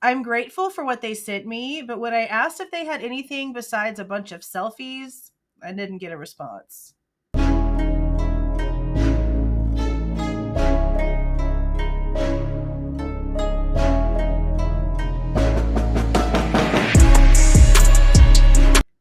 I'm grateful for what they sent me, but when I asked if they had anything besides a bunch of selfies, I didn't get a response.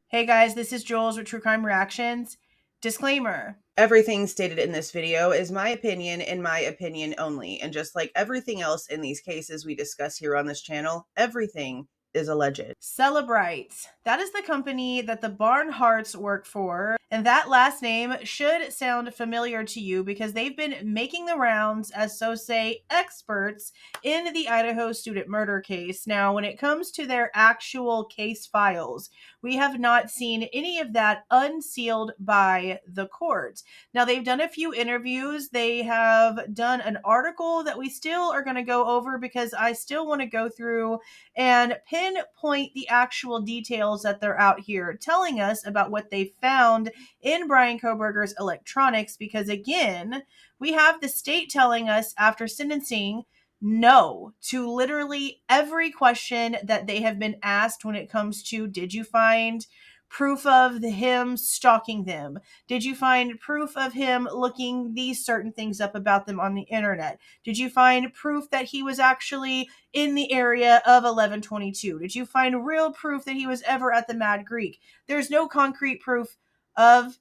Hey guys, this is Jules with True Crime Reactions. Disclaimer. Everything stated in this video is my opinion and my opinion only. And just like everything else in these cases we discuss here on this channel, everything is alleged. Cellebrite. That is the company that the Barnharts work for. And that last name should sound familiar to you because they've been making the rounds as, so say, experts in the Idaho student murder case. Now, when it comes to their actual case files, we have not seen any of that unsealed by the court. Now, they've done a few interviews. They have done an article that we still are going to go over because I still want to go through and pinpoint the actual details that they're out here telling us about what they found in Bryan Kohberger's electronics. Because again, we have the state telling us after sentencing no to literally every question that they have been asked when it comes to, did you find proof of him stalking them? Did you find proof of him looking these certain things up about them on the internet? Did you find proof that he was actually in the area of 1122? Did you find real proof that he was ever at the Mad Greek? There's no concrete proof of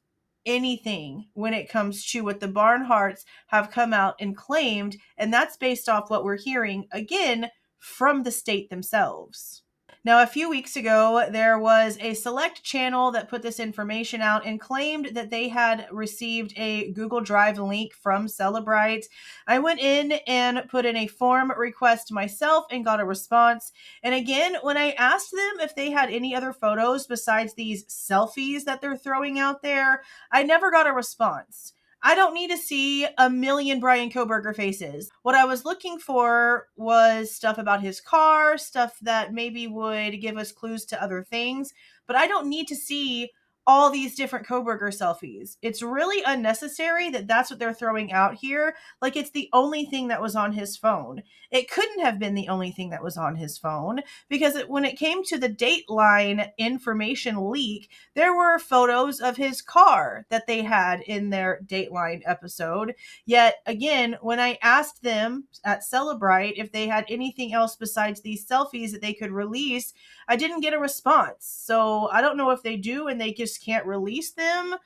anything when it comes to what the Barnharts have come out and claimed, and that's based off what we're hearing again from the state themselves. Now, a few weeks ago, there was a select channel that put this information out and claimed that they had received a Google Drive link from Cellebrite. I went in and put in a form request myself and got a response. And again, when I asked them if they had any other photos besides these selfies that they're throwing out there, I never got a response. I don't need to see a million Bryan Kohberger faces. What I was looking for was stuff about his car, stuff that maybe would give us clues to other things, but I don't need to see all these different Kohberger selfies. It's really unnecessary that that's what they're throwing out here. Like it's the only thing that was on his phone. It couldn't have been the only thing that was on his phone because when it came to the Dateline information leak, there were photos of his car that they had in their Dateline episode. Yet again, when I asked them at Cellebrite if they had anything else besides these selfies that they could release, I didn't get a response. So I don't know if they do and they just can't release them.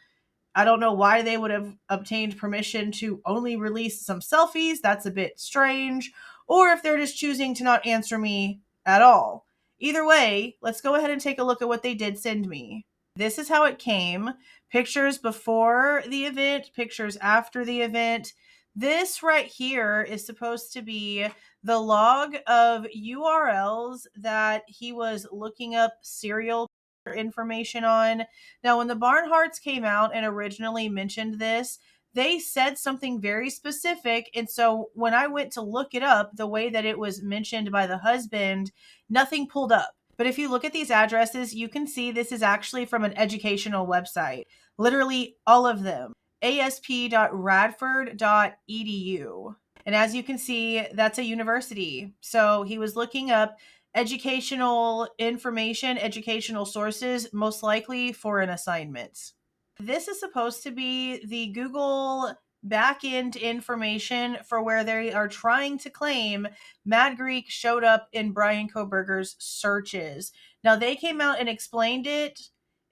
I don't know why they would have obtained permission to only release some selfies. That's a bit strange. Or if they're just choosing to not answer me at all. Either way, let's go ahead and take a look at what they did send me. This is how it came. Pictures before the event, pictures after the event. This right here is supposed to be the log of URLs that he was looking up serial information on. Now, when the Barnharts came out and originally mentioned this, they said something very specific. And so when I went to look it up, the way that it was mentioned by the husband, nothing pulled up. But if you look at these addresses, you can see this is actually from an educational website. Literally all of them. asp.radford.edu. And as you can see, that's a university. So he was looking up educational information, educational sources, most likely for an assignment. This is supposed to be the Google back-end information for where they are trying to claim Mad Greek showed up in Bryan Kohberger's searches. Now, they came out and explained it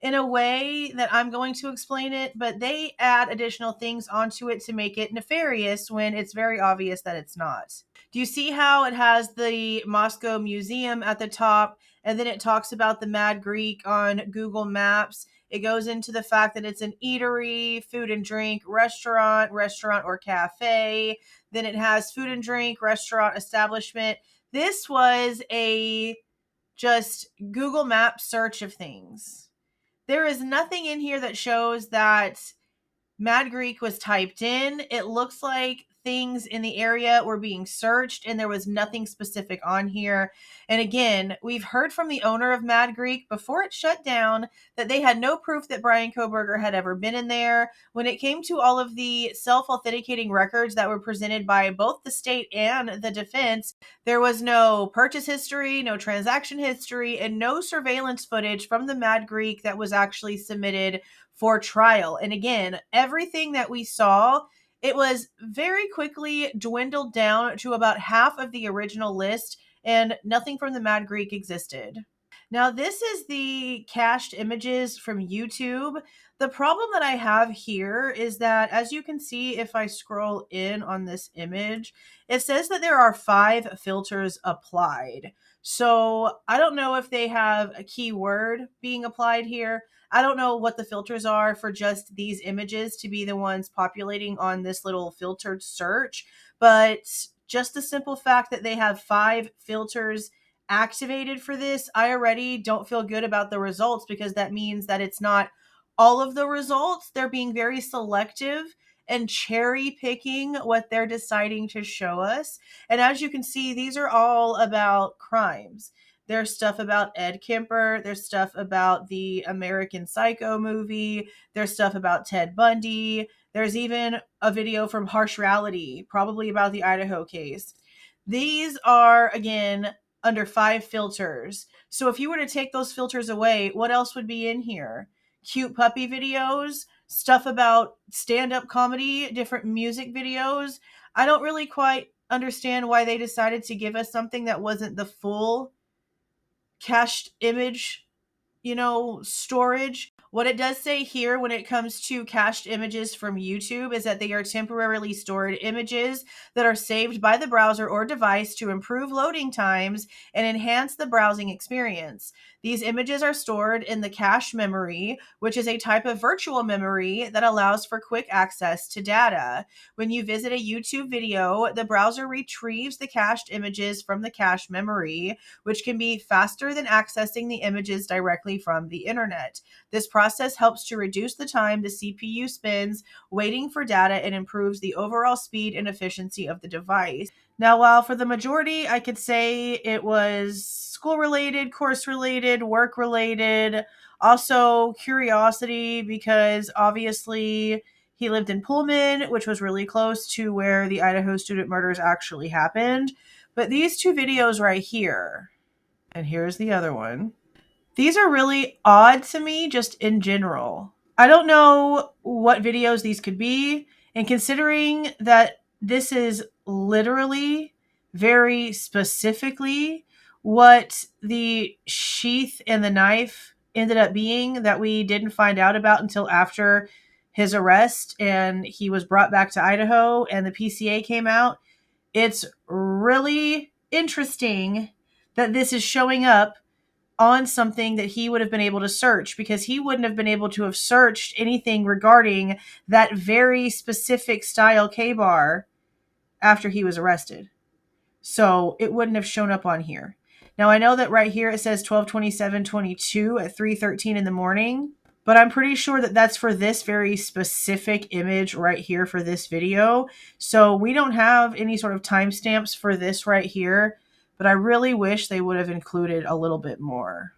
in a way that I'm going to explain it, but they add additional things onto it to make it nefarious when it's very obvious that it's not. Do you see how it has the Moscow Museum at the top, and then it talks about the Mad Greek on Google Maps? It goes into the fact that it's an eatery, food and drink, restaurant or cafe. Then it has food and drink, restaurant, establishment. This was a just Google Maps search of things. There is nothing in here that shows that Mad Greek was typed in. It looks like things in the area were being searched, and there was nothing specific on here. And again, we've heard from the owner of Mad Greek before it shut down that they had no proof that Bryan Kohberger had ever been in there. When it came to all of the self-authenticating records that were presented by both the state and the defense, there was no purchase history, no transaction history, and no surveillance footage from the Mad Greek that was actually submitted for trial. And again, everything that we saw, it was very quickly dwindled down to about half of the original list, and nothing from the Mad Greek existed. Now, this is the cached images from YouTube. The problem that I have here is that, as you can see, if I scroll in on this image, it says that there are 5 filters applied. So I don't know if they have a keyword being applied here. I don't know what the filters are for just these images to be the ones populating on this little filtered search, but just the simple fact that they have 5 filters activated for this, I already don't feel good about the results, because that means that it's not all of the results. They're being very selective and cherry picking what they're deciding to show us. And as you can see, these are all about crimes. There's stuff about Ed Kemper. There's stuff about the American Psycho movie. There's stuff about Ted Bundy. There's even a video from Harsh Reality, probably about the Idaho case. These are, again, under 5 filters. So if you were to take those filters away, what else would be in here? Cute puppy videos, stuff about stand-up comedy, different music videos. I don't really quite understand why they decided to give us something that wasn't the full cached image, storage. What it does say here when it comes to cached images from YouTube is that they are temporarily stored images that are saved by the browser or device to improve loading times and enhance the browsing experience. These images are stored in the cache memory, which is a type of virtual memory that allows for quick access to data. When you visit a YouTube video, the browser retrieves the cached images from the cache memory, which can be faster than accessing the images directly from the internet. This process helps to reduce the time the CPU spends waiting for data and improves the overall speed and efficiency of the device. Now, while for the majority, I could say it was school-related, course-related, work-related, also curiosity, because obviously he lived in Pullman, which was really close to where the Idaho student murders actually happened. But these 2 videos right here, and here's the other one, these are really odd to me just in general. I don't know what videos these could be, and considering that this is literally very specifically what the sheath and the knife ended up being that we didn't find out about until after his arrest and he was brought back to Idaho and the PCA came out, it's really interesting that this is showing up on something that he would have been able to search, because he wouldn't have been able to have searched anything regarding that very specific style K-bar after he was arrested. So it wouldn't have shown up on here. Now, I know that right here it says 12/27/22 at 3:13 in the morning, but I'm pretty sure that that's for this very specific image right here for this video. So we don't have any sort of timestamps for this right here, but I really wish they would have included a little bit more.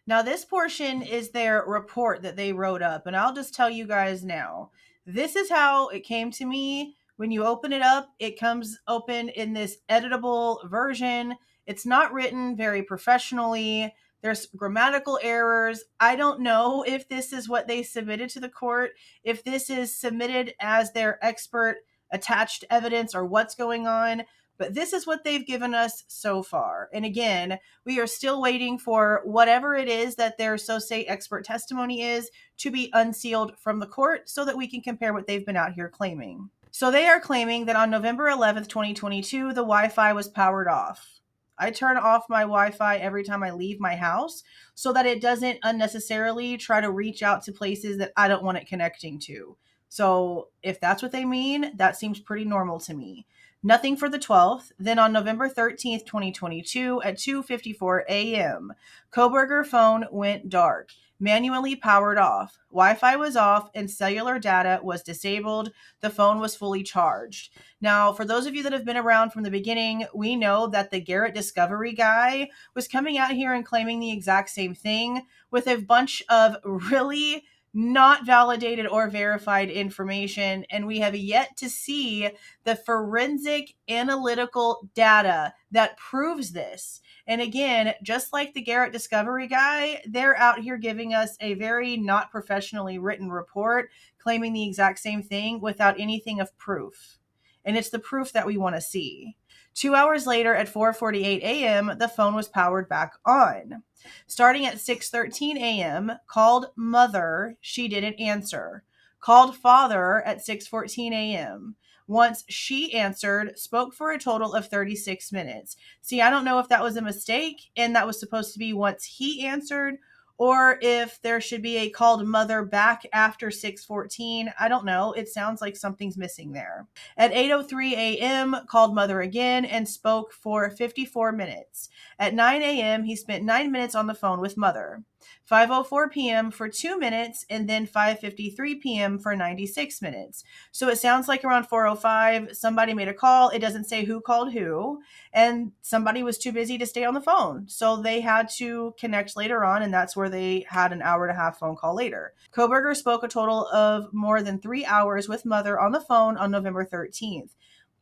Now, this portion is their report that they wrote up, and I'll just tell you guys now. This is how it came to me. When you open it up, it comes open in this editable version. It's not written very professionally. There's grammatical errors. I don't know if this is what they submitted to the court, if this is submitted as their expert attached evidence or what's going on. But this is what they've given us so far. And again, we are still waiting for whatever it is that their so say expert testimony is to be unsealed from the court so that we can compare what they've been out here claiming. So they are claiming that on November 11th, 2022, the Wi-Fi was powered off. I turn off my Wi-Fi every time I leave my house so that it doesn't unnecessarily try to reach out to places that I don't want it connecting to. So if that's what they mean, that seems pretty normal to me. Nothing for the 12th. Then on November 13th, 2022 at 2:54 a.m., Kohberger phone went dark. manually powered off. Wi-Fi was off and cellular data was disabled. The phone was fully charged. Now, for those of you that have been around from the beginning, we know that the Garrett Discovery guy was coming out here and claiming the exact same thing with a bunch of really not validated or verified information, and we have yet to see the forensic analytical data that proves this. And again, just like the Garrett Discovery guy, they're out here giving us a very not professionally written report claiming the exact same thing without anything of proof. And it's the proof that we want to see. 2 hours later at 4:48 a.m., the phone was powered back on. Starting at 6:13 a.m., called mother, she didn't answer. Called father at 6:14 a.m. Once she answered, spoke for a total of 36 minutes. See, I don't know if that was a mistake and that was supposed to be once he answered, or if there should be a called mother back after 6:14. I don't know. It sounds like something's missing there. At 8:03 a.m., called mother again and spoke for 54 minutes. At 9 a.m., he spent 9 minutes on the phone with mother. 5:04 p.m. for 2 minutes, and then 5:53 p.m. for 96 minutes. So it sounds like around 4:05, somebody made a call. It doesn't say who called who, and somebody was too busy to stay on the phone. So they had to connect later on, and that's where they had an hour and a half phone call later. Kohberger spoke a total of more than 3 hours with mother on the phone on November 13th.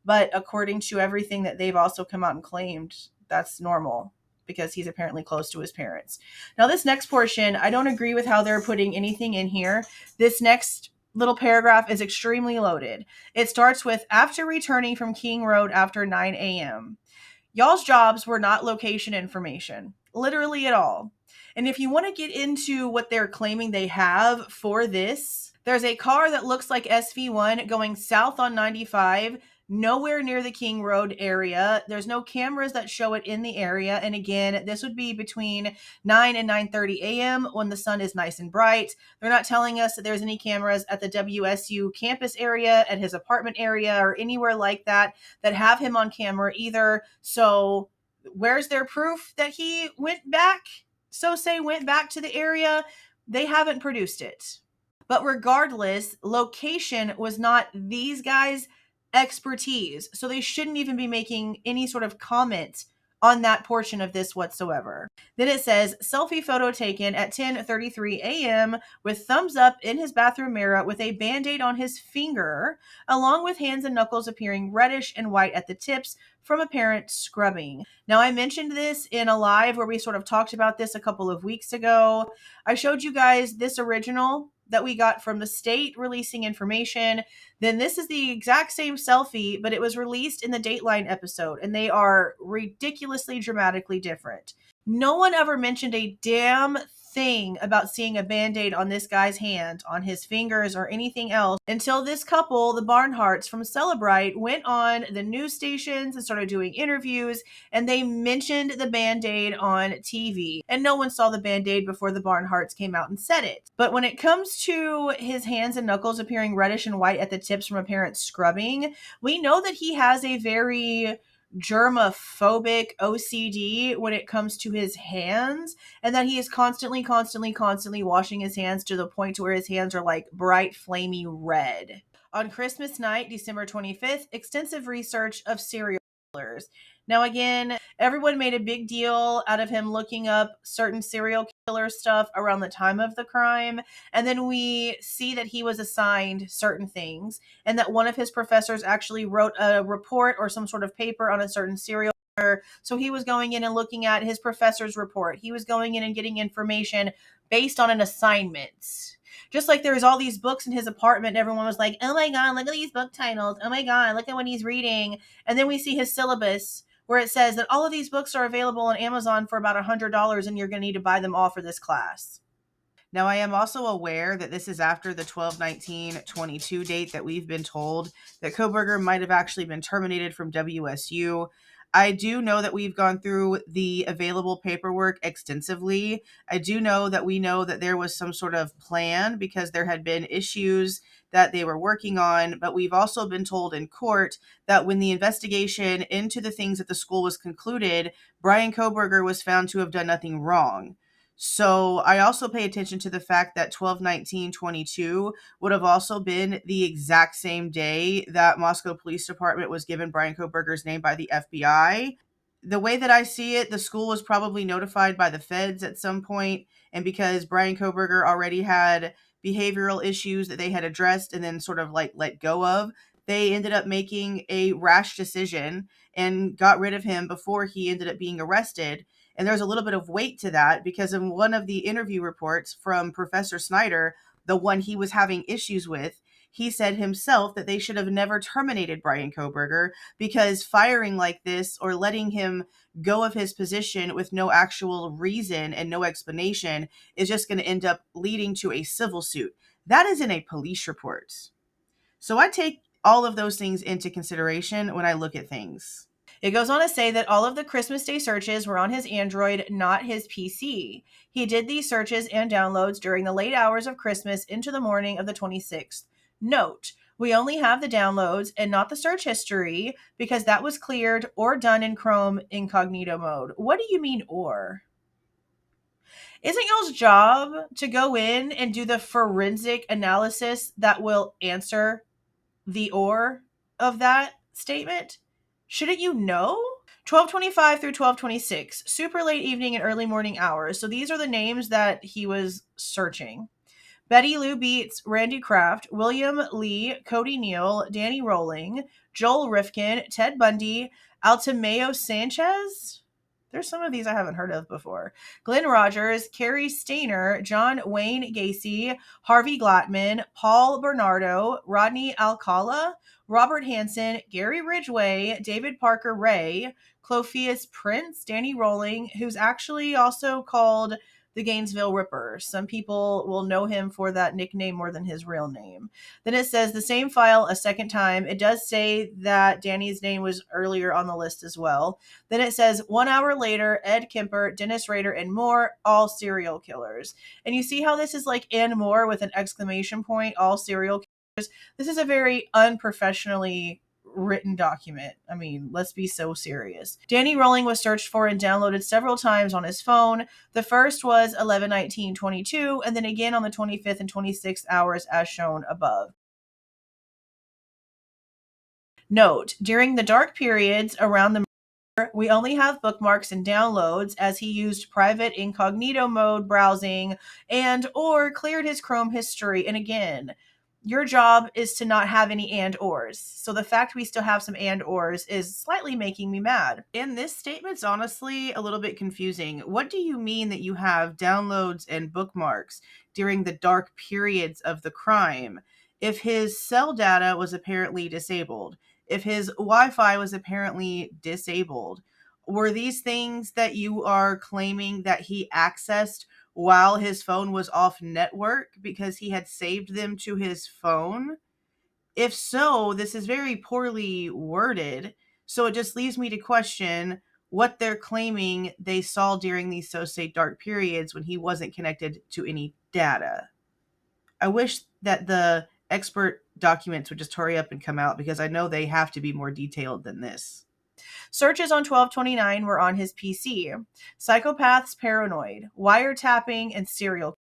But according to everything that they've also come out and claimed, that's normal, because he's apparently close to his parents. Now, this next portion, I don't agree with how they're putting anything in here. This next little paragraph is extremely loaded. It starts with, after returning from King Road after 9 a.m. Y'all's jobs were not location information, literally at all. And if you want to get into what they're claiming they have for this, there's a car that looks like SV1 going south on 95, nowhere near the King Road area. There's no cameras that show it in the area. And again, this would be between 9 and 9:30 a.m. when the sun is nice and bright. They're not telling us that there's any cameras at the WSU campus area, at his apartment area, or anywhere like that have him on camera either. So where's their proof that he went back? Went back to the area? They haven't produced it. But regardless, location was not these guys' expertise. So they shouldn't even be making any sort of comment on that portion of this whatsoever. Then it says, selfie photo taken at 10:33 a.m. with thumbs up in his bathroom mirror with a Band-Aid on his finger, along with hands and knuckles appearing reddish and white at the tips from apparent scrubbing. Now, I mentioned this in a live where we sort of talked about this a couple of weeks ago. I showed you guys this original that we got from the state releasing information. Then this is the exact same selfie, but it was released in the Dateline episode, and they are ridiculously dramatically different. No one ever mentioned a damn thing about seeing a Band-Aid on this guy's hand, on his fingers, or anything else until this couple, the Barnharts from Cellebrite, went on the news stations and started doing interviews, and they mentioned the Band-Aid on TV. And no one saw the Band-Aid before the Barnharts came out and said it. But when it comes to his hands and knuckles appearing reddish and white at the tips from apparent scrubbing, we know that he has a very germophobic OCD when it comes to his hands, and that he is constantly washing his hands to the point to where his hands are like bright, flamey red. On Christmas night, December 25th, extensive research of serial killers. Now, again, everyone made a big deal out of him looking up certain serial killer stuff around the time of the crime. And then we see that he was assigned certain things, and that one of his professors actually wrote a report or some sort of paper on a certain serial killer. So he was going in and looking at his professor's report. He was going in and getting information based on an assignment. Just like there's all these books in his apartment, and everyone was like, oh my God, look at these book titles. Oh my God, look at what he's reading. And then we see his syllabus where it says that all of these books are available on Amazon for about $100, and you're going to need to buy them all for this class. Now, I am also aware that this is after the 12/19/22 date that we've been told that Kohberger might have actually been terminated from WSU. I do know that we've gone through the available paperwork extensively. I do know that there was some sort of plan because there had been issues that they were working on, but we've also been told in court that when the investigation into the things at the school was concluded, Bryan Kohberger was found to have done nothing wrong. So I also pay attention to the fact that 12/19/22 would have also been the exact same day that Moscow Police Department was given Bryan Kohberger's name by the FBI. The way that I see it, the school was probably notified by the feds at some point, and because Bryan Kohberger already had behavioral issues that they had addressed and then sort of like let go of, they ended up making a rash decision and got rid of him before he ended up being arrested. And there's a little bit of weight to that because in one of the interview reports from Professor Snyder, the one he was having issues with, he said himself that they should have never terminated Bryan Kohberger because firing like this or letting him go of his position with no actual reason and no explanation is just going to end up leading to a civil suit. That is in a police report. So I take all of those things into consideration when I look at things. It goes on to say that all of the Christmas Day searches were on his Android, not his PC. He did these searches and downloads during the late hours of Christmas into the morning of the 26th. Note, we only have the downloads and not the search history because that was cleared or done in Chrome incognito mode. What do you mean or? Isn't y'all's job to go in and do the forensic analysis that will answer the or of that statement? Shouldn't you know? 12:25 through 12:26, super late evening and early morning hours. So these are the names that he was searching. Betty Lou Beats, Randy Kraft, William Lee, Cody Neal, Danny Rolling, Joel Rifkin, Ted Bundy, Altameo Sanchez. There's some of these I haven't heard of before. Glenn Rogers, Carrie Stainer, John Wayne Gacy, Harvey Glattman, Paul Bernardo, Rodney Alcala, Robert Hansen, Gary Ridgway, David Parker Ray, Clophius Prince, Danny Rolling, who's actually also called the Gainesville Ripper. Some people will know him for that nickname more than his real name. Then it says the same file a second time. It does say that Danny's name was earlier on the list as well. Then it says 1 hour later, Ed Kemper, Dennis Rader, and more, all serial killers. And you see how this is like and more with an exclamation point, all serial killers. This is a very unprofessionally written document. I mean, let's be so serious. Danny Rolling was searched for and downloaded several times on his phone. The first was 11/19/22, and then again on the 25th and 26th hours as shown above. Note, during the dark periods around the murder, we only have bookmarks and downloads as he used private incognito mode browsing and or cleared his Chrome history. And again, your job is to not have any and ors. So the fact we still have some and ors is slightly making me mad. And this statement's honestly a little bit confusing. What do you mean that you have downloads and bookmarks during the dark periods of the crime? If his cell data was apparently disabled, if his Wi-Fi was apparently disabled, were these things that you are claiming that he accessed while his phone was off network because he had saved them to his phone? If so, this is very poorly worded. So it just leaves me to question what they're claiming they saw during these so-say dark periods when he wasn't connected to any data. I wish that the expert documents would just hurry up and come out because I know they have to be more detailed than this. Searches on 12/29 were on his PC. Psychopaths paranoid, wiretapping, and serial.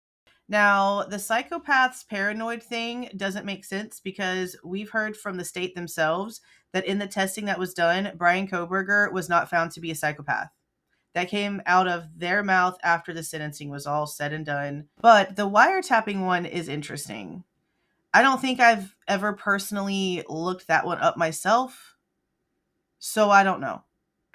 Now, the psychopaths paranoid thing doesn't make sense because we've heard from the state themselves that in the testing that was done, Bryan Kohberger was not found to be a psychopath. That came out of their mouth after the sentencing was all said and done. But the wiretapping one is interesting. I don't think I've ever personally looked that one up myself, so I don't know.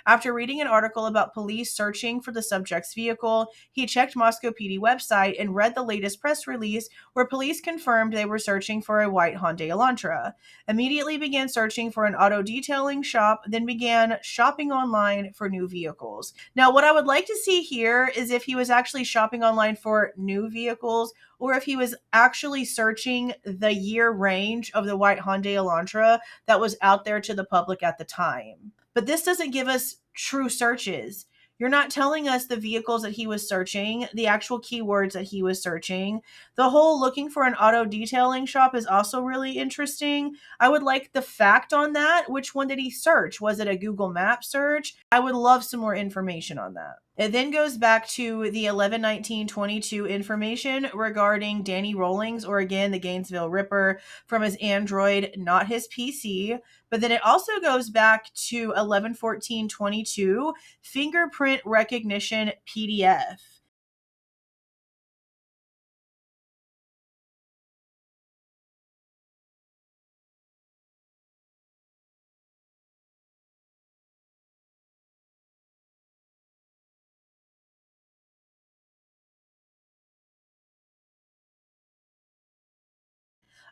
After reading an article about police searching for the subject's vehicle, he checked Moscow PD website and read the latest press release where police confirmed they were searching for a white Hyundai Elantra. Immediately began searching for an auto detailing shop, then began shopping online for new vehicles. Now, what I would like to see here is if he was actually shopping online for new vehicles or if he was actually searching the year range of the white Hyundai Elantra that was out there to the public at the time. But this doesn't give us true searches. You're not telling us the vehicles that he was searching, the actual keywords that he was searching. The whole looking for an auto detailing shop is also really interesting. I would like the fact on that. Which one did he search? Was it a Google Map search? I would love some more information on that. It then goes back to the 11/19/22 information regarding Danny Rawlings, or again, the Gainesville Ripper, from his Android, not his PC. But then it also goes back to 11/14/22 fingerprint recognition PDF.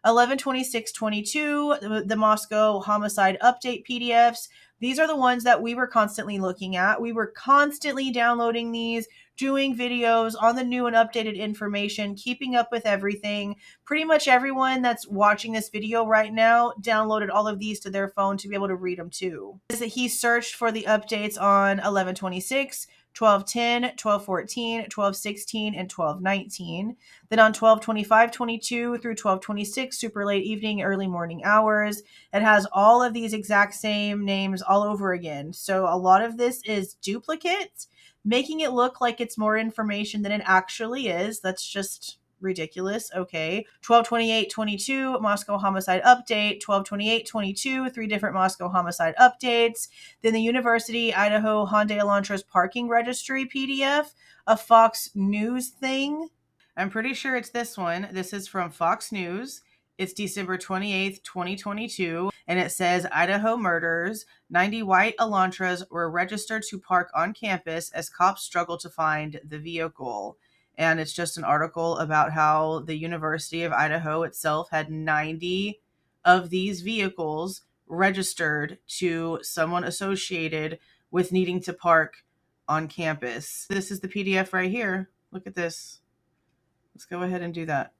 11/26/22, the Moscow homicide update PDFs. These are the ones that we were constantly looking at. We were constantly downloading these, doing videos on the new and updated information, keeping up with everything. Pretty much everyone that's watching this video right now downloaded all of these to their phone to be able to read them too. He searched for the updates on 11/26, 12/10, 12/14, 12/16, and 12/19. Then on 12/25/22 through 12/26, super late evening, early morning hours, it has all of these exact same names all over again. So a lot of this is duplicate, making it look like it's more information than it actually is. That's just ridiculous. Okay. 12/28/22 Moscow homicide update, 12/28/22 three different Moscow homicide updates. Then the University Idaho Hyundai Elantra's parking registry PDF, a Fox News thing. I'm pretty sure it's this one. This is from Fox News. It's December 28th, 2022, and it says Idaho murders. 90 white Elantras were registered to park on campus as cops struggle to find the vehicle. And it's just an article about how the University of Idaho itself had 90 of these vehicles registered to someone associated with needing to park on campus. This is the PDF right here. Look at this. Let's go ahead and do that.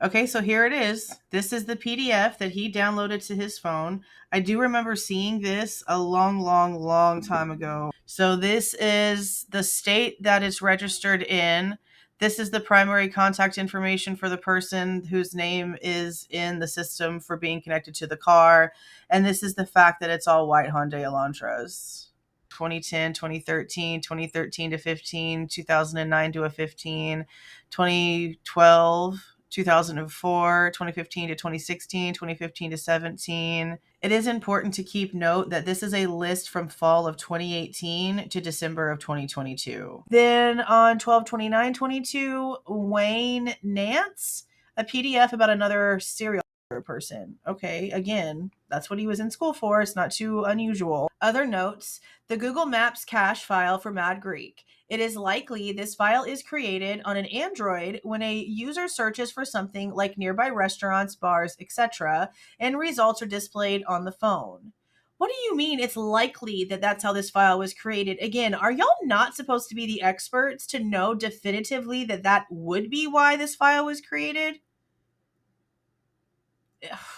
Okay, so here it is. This is the PDF that he downloaded to his phone. I do remember seeing this a long time ago. So this is the state that it's registered in. This is the primary contact information for the person whose name is in the system for being connected to the car. And this is the fact that it's all white Hyundai Elantras. 2010, 2013, 2013 to 15, 2009 to a 15, 2012, 2004, 2015 to 2016, 2015 to 17. It is important to keep note that this is a list from fall of 2018 to December of 2022. Then on 12/29/22, Wayne Nance, a PDF about another serial person. Okay, again, that's what he was in school for. It's not too unusual. Other notes: the Google Maps cache file for Mad Greek. It is likely this file is created on an Android when a user searches for something like nearby restaurants, bars, etc., and results are displayed on the phone. What do you mean it's likely that that's how this file was created? Again, are y'all not supposed to be the experts to know definitively that that would be why this file was created?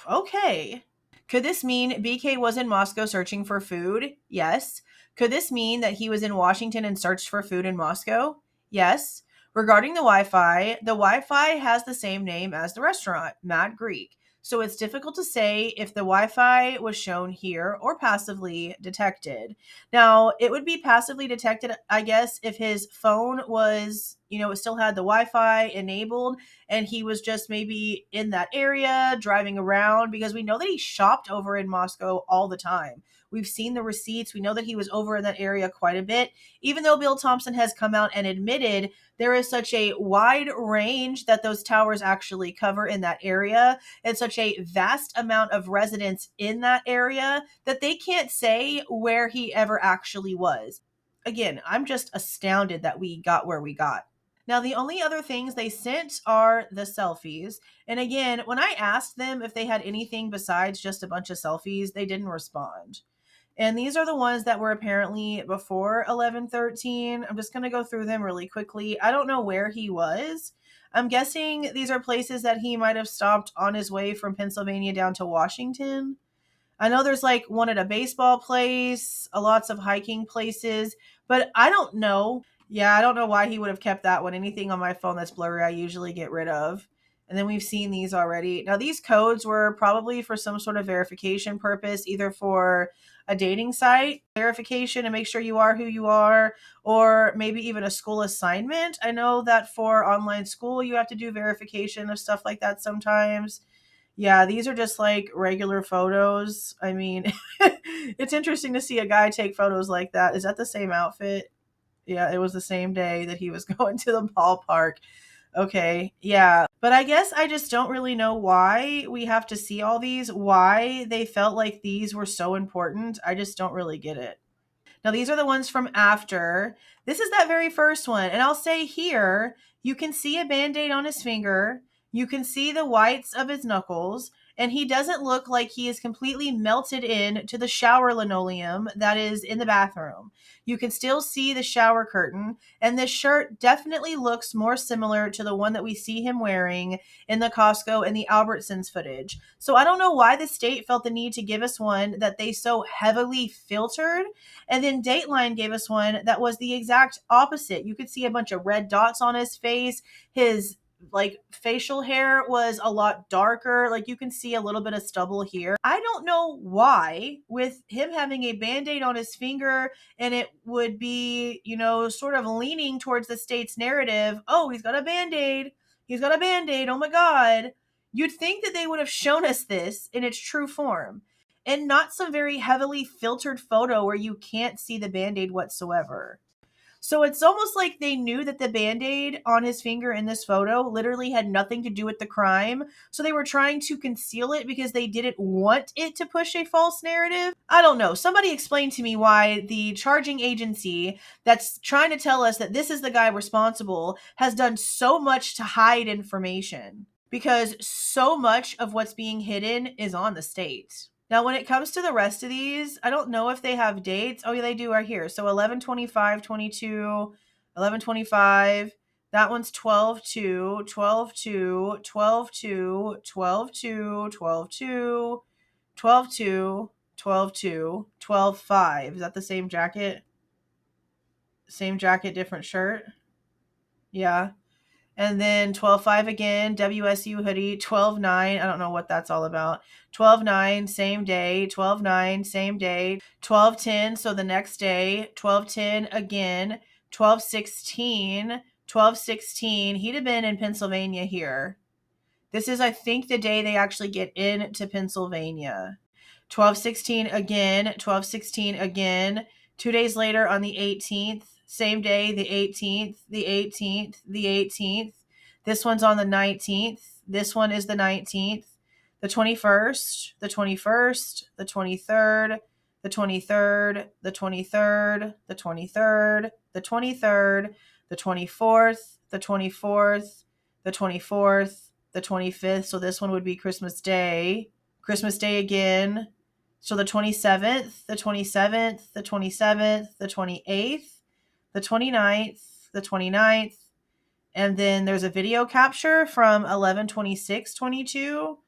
Okay. Could this mean BK was in Moscow searching for food? Yes. Could this mean that he was in Washington and searched for food in Moscow? Yes. Regarding the Wi Fi has the same name as the restaurant, Mad Greek. So it's difficult to say if the Wi Fi was shown here or passively detected. Now, it would be passively detected, I guess, if his phone was, it still had the Wi Fi enabled and he was just maybe in that area driving around, because we know that he shopped over in Moscow all the time. We've seen the receipts. We know that he was over in that area quite a bit, even though Bill Thompson has come out and admitted there is such a wide range that those towers actually cover in that area, and such a vast amount of residents in that area that they can't say where he ever actually was. Again, I'm just astounded that we got where we got. Now, the only other things they sent are the selfies. And again, when I asked them if they had anything besides just a bunch of selfies, they didn't respond. And these are the ones that were apparently before 11/13. I'm just going to go through them really quickly. I don't know where he was. I'm guessing these are places that he might have stopped on his way from Pennsylvania down to Washington. I know there's like one at a baseball place, lots of hiking places, but I don't know. Yeah, I don't know why he would have kept that one. Anything on my phone that's blurry, I usually get rid of. And then we've seen these already. Now, these codes were probably for some sort of verification purpose, either for a dating site, verification to make sure you are who you are, or maybe even a school assignment. I know that for online school, you have to do verification of stuff like that sometimes. Yeah, these are just like regular photos. I mean, it's interesting to see a guy take photos like that. Is that the same outfit? Yeah, it was the same day that he was going to the ballpark. Okay, yeah. But I guess I just don't really know why we have to see all these, why they felt like these were so important. I just don't really get it. Now, these are the ones from after. This is that very first one. And I'll say here, you can see a band aid on his finger. You can see the whites of his knuckles. And he doesn't look like he is completely melted in to the shower linoleum that is in the bathroom. You can still see the shower curtain. And this shirt definitely looks more similar to the one that we see him wearing in the Costco and the Albertsons footage. So I don't know why the state felt the need to give us one that they so heavily filtered, and then Dateline gave us one that was the exact opposite. You could see a bunch of red dots on his face. His like facial hair was a lot darker. Like you can see a little bit of stubble here. I don't know why, with him having a band-aid on his finger, and it would be, sort of leaning towards the state's narrative. Oh, he's got a band-aid. He's got a band-aid. Oh my God. You'd think that they would have shown us this in its true form, and not some very heavily filtered photo where you can't see the band-aid whatsoever. So it's almost like they knew that the band-aid on his finger in this photo literally had nothing to do with the crime. So they were trying to conceal it because they didn't want it to push a false narrative. I don't know. Somebody explain to me why the charging agency that's trying to tell us that this is the guy responsible has done so much to hide information, because so much of what's being hidden is on the state. Now, when it comes to the rest of these, I don't know if they have dates. Oh, yeah, they do right here. So 11/25/22, 11/25. That one's 12/2, 12/2, 12/2, 12/2, 12/2, 12/2, 12/2, 12/5. Is that the same jacket? Same jacket, different shirt? Yeah. And then 12/5 again, WSU hoodie, 12/9. I don't know what that's all about. 12/9, same day, 12/9, same day, 12/10, so the next day, 12/10 again, 12/16, 12/16. He'd have been in Pennsylvania here. This is, I think, the day they actually get into Pennsylvania. 12/16 again, 12/16 again. 2 days later on the 18th, same day, the 18th, the 18th, the 18th. This one's on the 19th. This one is the 19th. The 21st, the 21st, the 23rd, the 23rd, the 23rd, the 23rd, the 23rd, the 24th, the 24th, the 24th, the 25th. So this one would be Christmas Day. Christmas Day again. So the 27th, the 27th, the 27th, the 28th, the 29th, the 29th. And then there's a video capture from 11/26/22.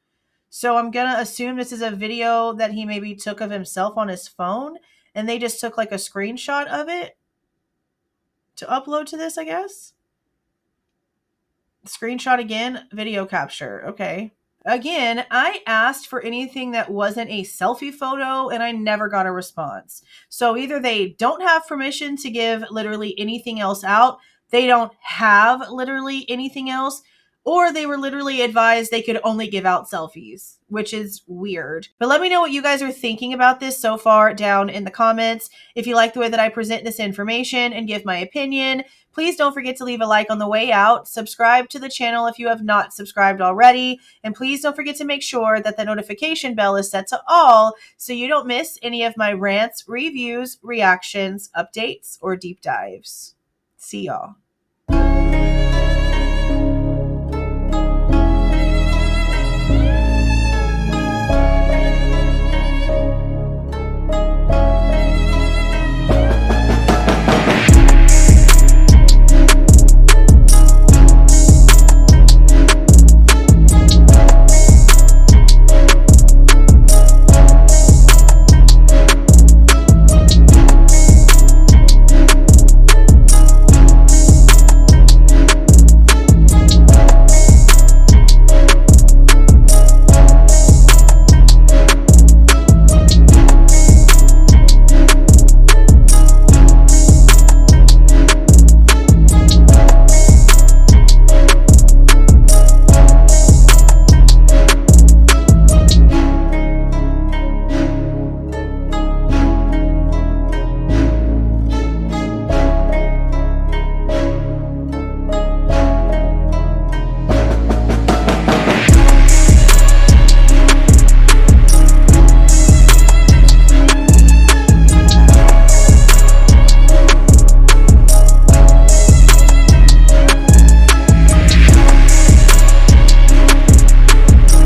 So I'm going to assume this is a video that he maybe took of himself on his phone, and they just took like a screenshot of it to upload to this, I guess. Screenshot again, video capture. Okay. Again, I asked for anything that wasn't a selfie photo, and I never got a response. So either they don't have permission to give literally anything else out, they don't have literally anything else, or they were literally advised they could only give out selfies, which is weird. But let me know what you guys are thinking about this so far down in the comments. If you like the way that I present this information and give my opinion, please don't forget to leave a like on the way out. Subscribe to the channel if you have not subscribed already. And please don't forget to make sure that the notification bell is set to all so you don't miss any of my rants, reviews, reactions, updates, or deep dives. See y'all.